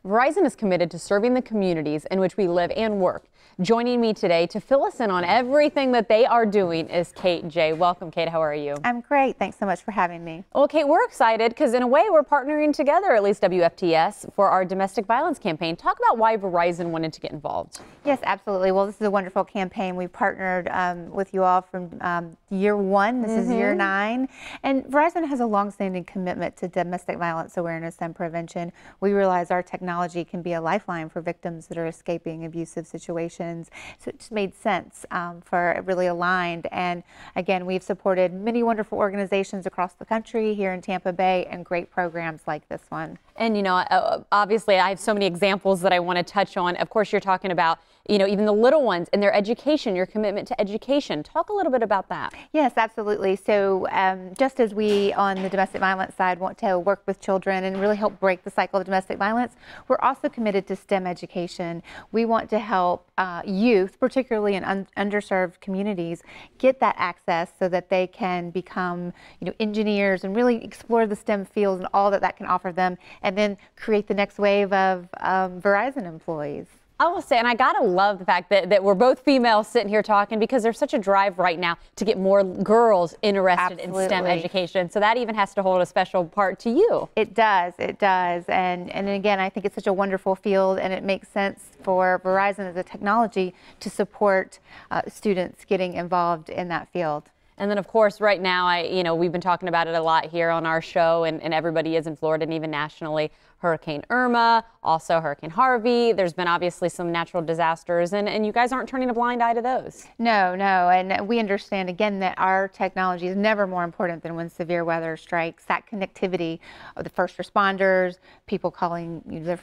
Verizon is committed to serving the communities in which we live and work. Joining me today to fill us in on everything that they are doing is Kate J. Welcome, Kate. How are you? I'm great. Thanks so much for having me. Well, Kate, we're excited because in a way we're partnering together, at least WFTS, for our domestic violence campaign. Talk about why Verizon wanted to get involved. Yes, absolutely. Well, this is a wonderful campaign. We partnered with you all from year one. This is year 9. And Verizon has a longstanding commitment to domestic violence awareness and prevention. We realize our technology can be a lifeline for victims that are escaping abusive situations. So it just made sense for it really aligned. And again, we've supported many wonderful organizations across the country here in Tampa Bay and great programs like this one. And, you know, obviously I have so many examples that I want to touch on. Of course, you're talking about, you know, even the little ones and their education, your commitment to education. Talk a little bit about that. Yes, absolutely. So just as we on the domestic violence side want to work with children and really help break the cycle of domestic violence, we're also committed to STEM education. We want to help youth, particularly in underserved communities, get that access so that they can become, you know, engineers and really explore the STEM fields and all that can offer them, and then create the next wave of Verizon employees. I will say, and I gotta love the fact that we're both females sitting here talking, because there's such a drive right now to get more girls interested in STEM education. So that even has to hold a special part to you. It does, it does. And again, I think it's such a wonderful field, and it makes sense for Verizon as a technology to support students getting involved in that field. And then, of course, right now, you know, we've been talking about it a lot here on our show, and everybody is in Florida and even nationally. Hurricane Irma, also Hurricane Harvey. There's been obviously some natural disasters, and you guys aren't turning a blind eye to those. No, no, and we understand again that our technology is never more important than when severe weather strikes. That connectivity of the first responders, people calling their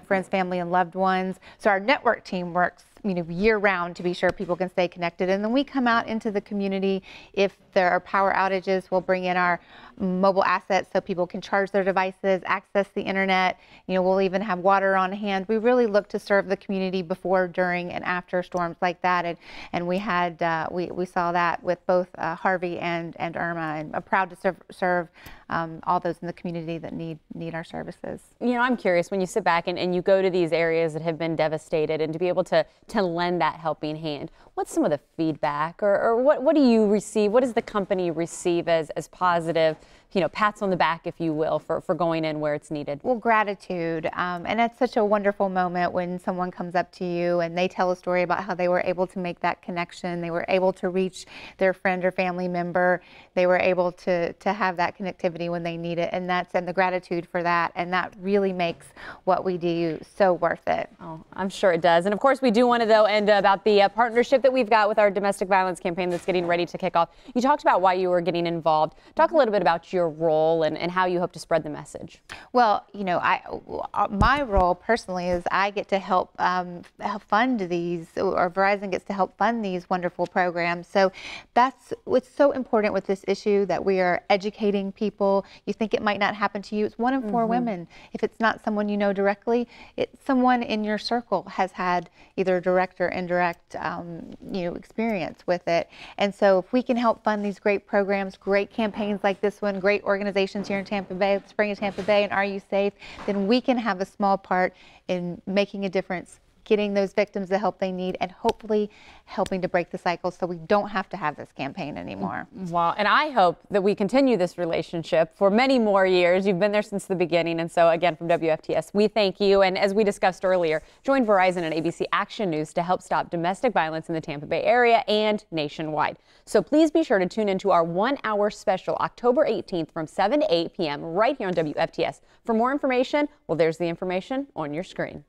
friends, family, and loved ones. So our network team works, you know, year-round to be sure people can stay connected. And then we come out into the community. If there are power outages, we'll bring in our mobile assets so people can charge their devices, access the internet. You know, we'll even have water on hand. We really look to serve the community before, during, and after storms like that. And we had we saw that with both Harvey and Irma, and I'm proud to serve all those in the community that need our services. You know, I'm curious, when you sit back and you go to these areas that have been devastated, and to be able to lend that helping hand, what's some of the feedback, or what do you receive? What does the company receive as positive, you know, pats on the back, if you will, for going in where it's needed? Well, gratitude. And it's such a wonderful moment when someone comes up to you and they tell a story about how they were able to make that connection. They were able to reach their friend or family member. They were able to have that connectivity when they need it. And the gratitude for that. And that really makes what we do so worth it. Oh, I'm sure it does. And of course, we do want to, though, end about the partnership that we've got with our domestic violence campaign that's getting ready to kick off. You talked about why you were getting involved. Talk a little bit about your role and how you hope to spread the message. Well, you know, my role personally is I get to help fund these, or Verizon gets to help fund these wonderful programs. So that's what's so important with this issue, that we are educating people. You think it might not happen to you. It's 1 in 4 women. If it's not someone you know directly, it's someone in your circle has had either direct or indirect you know, experience with it. And so if we can help fund these great programs, great campaigns like this one, great organizations here in Tampa Bay, Spring of Tampa Bay, and Are You Safe, then we can have a small part in making a difference, getting those victims the help they need, and hopefully helping to break the cycle so we don't have to have this campaign anymore. Well, and I hope that we continue this relationship for many more years. You've been there since the beginning. And so again, from WFTS, we thank you. And as we discussed earlier, join Verizon and ABC Action News to help stop domestic violence in the Tampa Bay area and nationwide. So please be sure to tune into our 1-hour special October 18th from 7 to 8 p.m. right here on WFTS. For more information, well, there's the information on your screen.